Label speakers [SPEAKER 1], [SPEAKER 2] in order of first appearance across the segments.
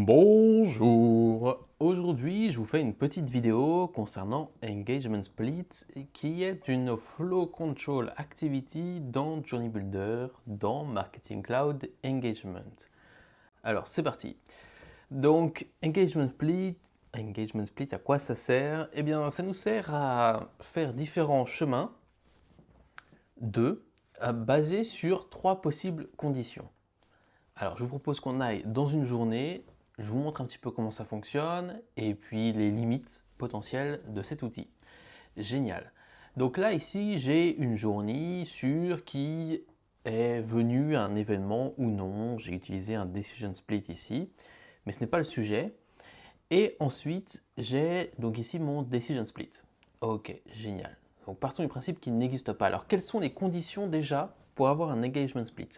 [SPEAKER 1] Bonjour! Aujourd'hui, je vous fais une petite vidéo concernant Engagement Split qui est une Flow Control Activity dans Journey Builder, dans Marketing Cloud Engagement. Alors, c'est parti. Donc, Engagement Split, à quoi ça sert? Eh bien, ça nous sert à faire différents chemins basés sur trois possibles conditions. Alors, je vous propose qu'on aille dans une journée, je vous montre un petit peu comment ça fonctionne et puis les limites potentielles de cet outil. Génial. Donc là, ici, j'ai une journée sur qui est venu un événement ou non. J'ai utilisé un Decision Split ici, mais ce n'est pas le sujet. Et ensuite, j'ai donc ici mon Decision Split. Ok, génial. Donc partons du principe qu'il n'existe pas. Alors, quelles sont les conditions déjà pour avoir un Engagement Split?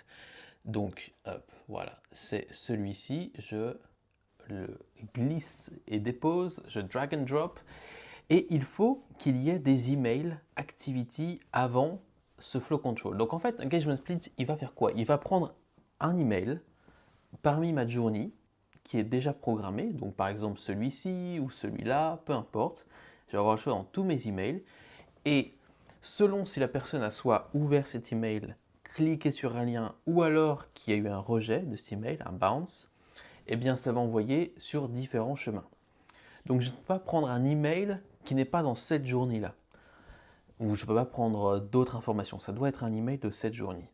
[SPEAKER 1] Donc, hop, voilà, c'est celui-ci, je le glisse et dépose, je drag and drop, et il faut qu'il y ait des emails activity avant ce flow control. Donc en fait, Engagement Split, il va faire quoi? Il va prendre un email parmi ma journey qui est déjà programmé, donc par exemple celui-ci ou celui-là, peu importe, je vais avoir le choix dans tous mes emails, et selon si la personne a soit ouvert cet email, cliqué sur un lien ou alors qu'il y a eu un rejet de cet email, un bounce, eh bien ça va envoyer sur différents chemins. Donc je ne peux pas prendre un email qui n'est pas dans cette journée-là. Ou je ne peux pas prendre d'autres informations. Ça doit être un email de cette journée.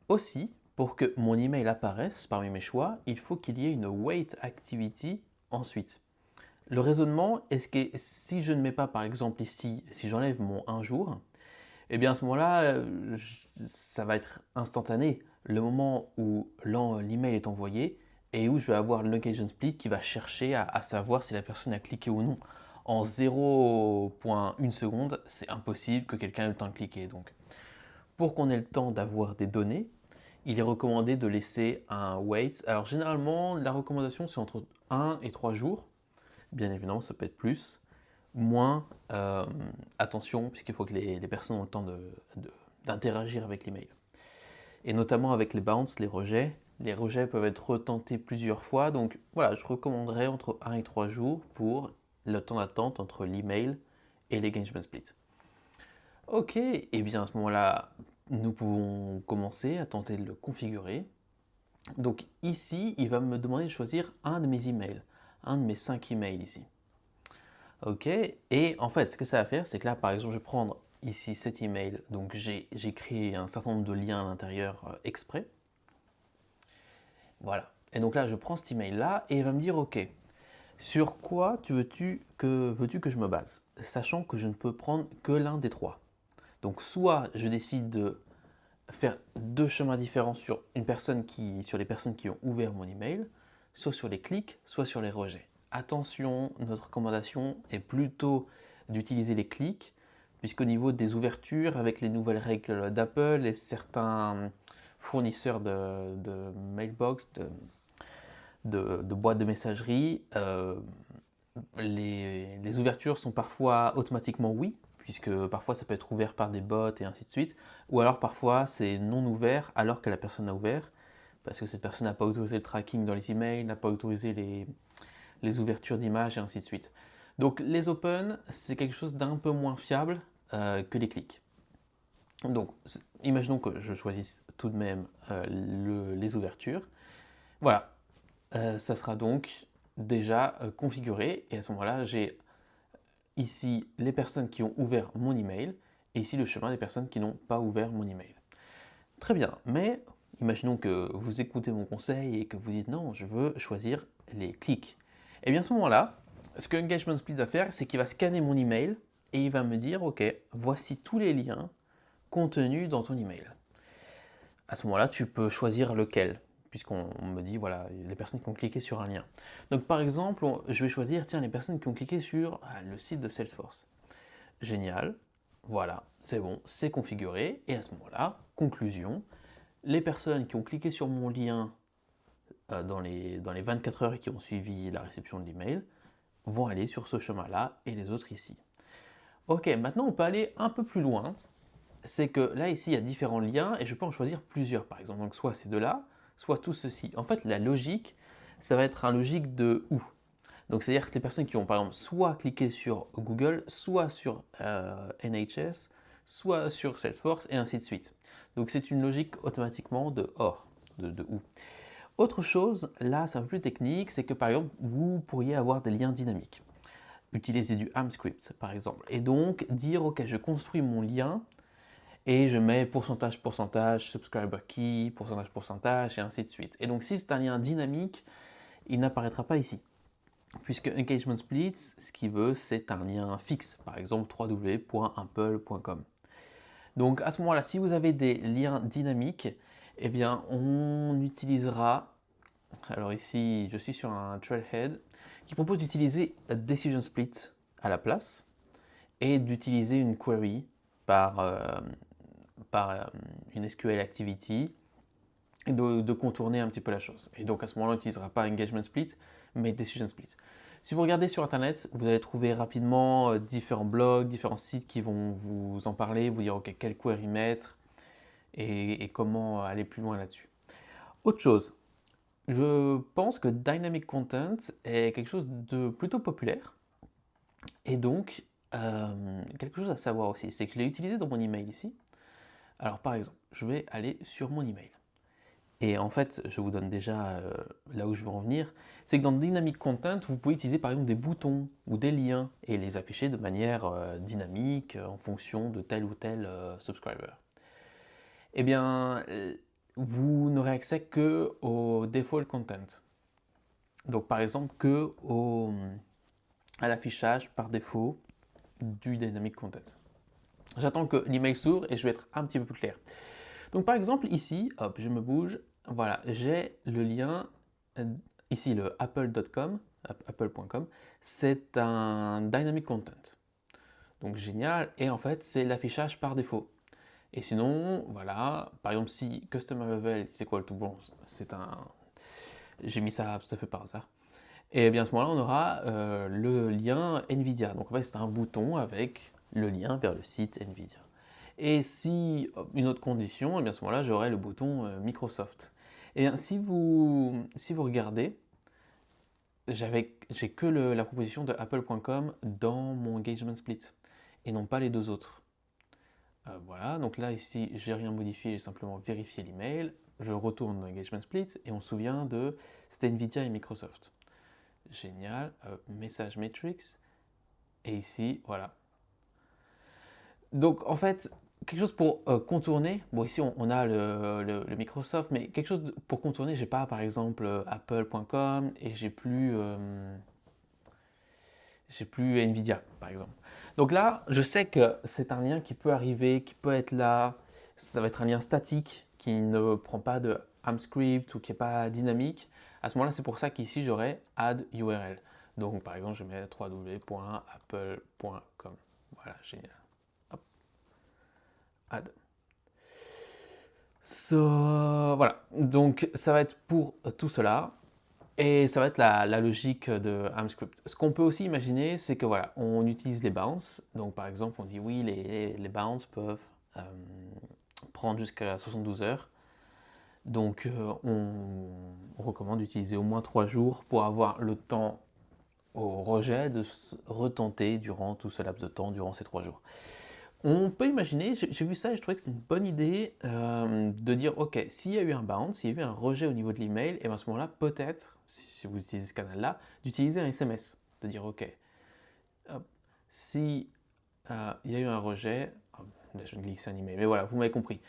[SPEAKER 1] Aussi, pour que mon email apparaisse parmi mes choix, il faut qu'il y ait une wait activity ensuite. Le raisonnement est que si je ne mets pas, par exemple ici, si j'enlève mon un jour, eh bien à ce moment-là, ça va être instantané. Le moment où l'email est envoyé et où je vais avoir l'engagement split qui va chercher à savoir si la personne a cliqué ou non. En 0,1 seconde, c'est impossible que quelqu'un ait le temps de cliquer. Donc, pour qu'on ait le temps d'avoir des données, il est recommandé de laisser un wait. Alors généralement, la recommandation c'est entre 1 et 3 jours. Bien évidemment, ça peut être plus. Moins, attention, puisqu'il faut que les personnes ont le temps d'interagir avec l'email. Et notamment avec les bounces, les rejets. Les rejets peuvent être retentés plusieurs fois. Donc voilà, je recommanderais entre 1 et 3 jours pour le temps d'attente entre l'email et l'engagement split. Ok, et bien à ce moment-là, nous pouvons commencer à tenter de le configurer. Donc ici, il va me demander de choisir un de mes emails, un de mes 5 emails ici. Ok, et en fait, ce que ça va faire, c'est que là, par exemple, je vais prendre ici cet email. Donc, j'ai créé un certain nombre de liens à l'intérieur exprès. Voilà. Et donc là, je prends cet email-là et il va me dire, ok, sur quoi veux-tu que je me base? Sachant que je ne peux prendre que l'un des trois. Donc, soit je décide de faire deux chemins différents sur les personnes qui ont ouvert mon email, soit sur les clics, soit sur les rejets. Attention, notre recommandation est plutôt d'utiliser les clics, puisqu'au niveau des ouvertures, avec les nouvelles règles d'Apple et certains fournisseurs de mailbox, de boîtes de messagerie, les ouvertures sont parfois automatiquement oui, puisque parfois ça peut être ouvert par des bots et ainsi de suite, ou alors parfois c'est non ouvert alors que la personne a ouvert, parce que cette personne n'a pas autorisé le tracking dans les emails, n'a pas autorisé les ouvertures d'images et ainsi de suite. Donc les open, c'est quelque chose d'un peu moins fiable que les clics. Donc imaginons que je choisisse tout de même les ouvertures. Voilà, ça sera donc déjà configuré, et à ce moment-là, j'ai ici les personnes qui ont ouvert mon email, et ici le chemin des personnes qui n'ont pas ouvert mon email. Très bien, mais imaginons que vous écoutez mon conseil et que vous dites non, je veux choisir les clics. Et bien à ce moment-là, ce que Engagement Split va faire, c'est qu'il va scanner mon email et il va me dire, ok, voici tous les liens contenus dans ton email. À ce moment-là, tu peux choisir lequel, puisqu'on me dit, voilà, les personnes qui ont cliqué sur un lien. Donc par exemple, je vais choisir, tiens, les personnes qui ont cliqué sur le site de Salesforce. Génial, voilà, c'est bon, c'est configuré, et à ce moment-là, conclusion, les personnes qui ont cliqué sur mon lien dans les 24 heures qui ont suivi la réception de l'email vont aller sur ce chemin-là et les autres ici. Ok, maintenant on peut aller un peu plus loin. C'est que là, ici, il y a différents liens et je peux en choisir plusieurs, par exemple. Donc soit ces deux-là, soit tout ceci. En fait, la logique, ça va être un logique de où. Donc c'est-à-dire que les personnes qui vont par exemple soit cliquer sur Google, soit sur NHS, soit sur Salesforce et ainsi de suite. Donc c'est une logique automatiquement de or, de où. Autre chose, là c'est un peu plus technique, c'est que par exemple vous pourriez avoir des liens dynamiques. Utiliser du AMP-script par exemple. Et donc dire ok je construis mon lien et je mets pourcentage, pourcentage, subscriber key, pourcentage, pourcentage et ainsi de suite. Et donc si c'est un lien dynamique, il n'apparaîtra pas ici. Puisque Engagement Split, ce qu'il veut, c'est un lien fixe, par exemple www.apple.com. Donc à ce moment-là, si vous avez des liens dynamiques, eh bien on utilisera, alors ici je suis sur un Trailhead, qui propose d'utiliser Decision Split à la place et d'utiliser une query par, une SQL Activity et de contourner un petit peu la chose. Et donc à ce moment-là, on n'utilisera pas Engagement Split, mais Decision Split. Si vous regardez sur Internet, vous allez trouver rapidement différents blogs, différents sites qui vont vous en parler, vous dire ok, quelle query mettre et comment aller plus loin là-dessus. Autre chose, je pense que Dynamic Content est quelque chose de plutôt populaire. Et donc, quelque chose à savoir aussi, c'est que je l'ai utilisé dans mon email ici. Alors par exemple, je vais aller sur mon email. Et en fait, je vous donne déjà là où je veux en venir, c'est que dans Dynamic Content, vous pouvez utiliser par exemple des boutons ou des liens et les afficher de manière dynamique en fonction de tel ou tel subscriber. Eh bien, vous n'aurez accès que au default content. Donc par exemple que à l'affichage par défaut du Dynamic Content. J'attends que l'email s'ouvre et je vais être un petit peu plus clair. Donc par exemple ici, hop, je me bouge, voilà, j'ai le lien, ici le apple.com, apple.com, c'est un dynamic content. Donc génial, et en fait c'est l'affichage par défaut. Et sinon, voilà, par exemple si customer level c'est quoi le tout bon, c'est un, j'ai mis ça tout à fait par hasard. Et bien à ce moment-là on aura le lien Nvidia. Donc en fait c'est un bouton avec le lien vers le site Nvidia. Et si une autre condition, et bien à ce moment-là, j'aurai le bouton Microsoft. Et bien, si vous regardez, j'ai que la proposition de Apple.com dans mon engagement split et non pas les deux autres. Voilà, donc là ici, j'ai rien modifié, j'ai simplement vérifié l'email. Je retourne dans engagement split et on se souvient de c'était Nvidia et Microsoft. Génial, message matrix. Et ici, voilà. Donc en fait, quelque chose pour contourner. Bon, ici on a le Microsoft, mais quelque chose pour contourner. J'ai pas par exemple apple.com et j'ai plus Nvidia par exemple. Donc là, je sais que c'est un lien qui peut arriver, qui peut être là. Ça va être un lien statique qui ne prend pas de AMP-script ou qui n'est pas dynamique. À ce moment-là, c'est pour ça qu'ici j'aurai add URL. Donc par exemple, je mets www.apple.com. Voilà, génial. Add. Voilà, donc ça va être pour tout cela et ça va être la logique de AMP-script. Ce qu'on peut aussi imaginer, c'est que voilà, on utilise les bounces. Donc par exemple, on dit oui, les bounces peuvent prendre jusqu'à 72 heures. Donc on recommande d'utiliser au moins 3 jours pour avoir le temps au rejet de se retenter durant tout ce laps de temps, durant ces 3 jours. On peut imaginer, j'ai vu ça et je trouvais que c'était une bonne idée de dire ok, s'il y a eu un bounce, s'il y a eu un rejet au niveau de l'email, et bien à ce moment-là, peut-être, si vous utilisez ce canal-là, d'utiliser un SMS. De dire ok, hop, si il y a eu un rejet, là je vais glisser un email, mais voilà, vous m'avez compris.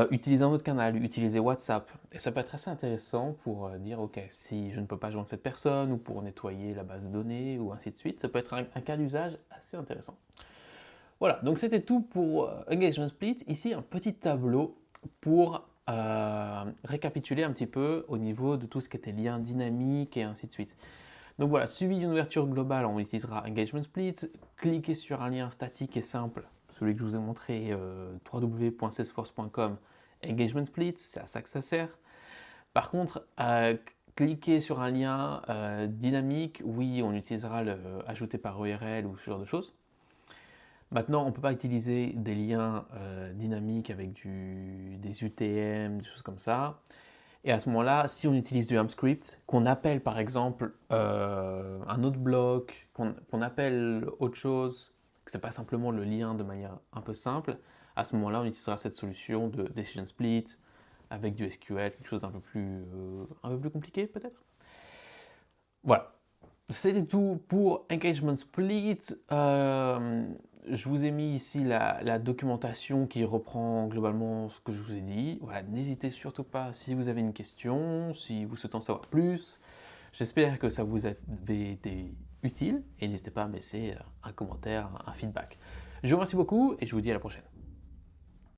[SPEAKER 1] Utilisez un autre canal, utilisez WhatsApp. Et ça peut être assez intéressant pour dire ok, si je ne peux pas joindre cette personne ou pour nettoyer la base de données ou ainsi de suite, ça peut être un cas d'usage assez intéressant. Voilà, donc c'était tout pour Engagement Split. Ici, un petit tableau pour récapituler un petit peu au niveau de tout ce qui était lien dynamique et ainsi de suite. Donc voilà, suivi d'une ouverture globale, on utilisera Engagement Split. Cliquez sur un lien statique et simple, celui que je vous ai montré, www.salesforce.com, Engagement Split, c'est à ça que ça sert. Par contre, cliquez sur un lien dynamique, oui, on utilisera le ajouter par URL ou ce genre de choses. Maintenant, on ne peut pas utiliser des liens dynamiques avec des UTM, des choses comme ça. Et à ce moment-là, si on utilise du AMP script, qu'on appelle par exemple un autre bloc, qu'on appelle autre chose, que ce n'est pas simplement le lien de manière un peu simple, à ce moment-là, on utilisera cette solution de decision split avec du SQL, quelque chose d'un un peu plus compliqué peut-être. Voilà. C'était tout pour Engagement Split. Je vous ai mis ici la documentation qui reprend globalement ce que je vous ai dit. Voilà, n'hésitez surtout pas si vous avez une question, si vous souhaitez en savoir plus. J'espère que ça vous a été utile et n'hésitez pas à me laisser un commentaire, un feedback. Je vous remercie beaucoup et je vous dis à la prochaine.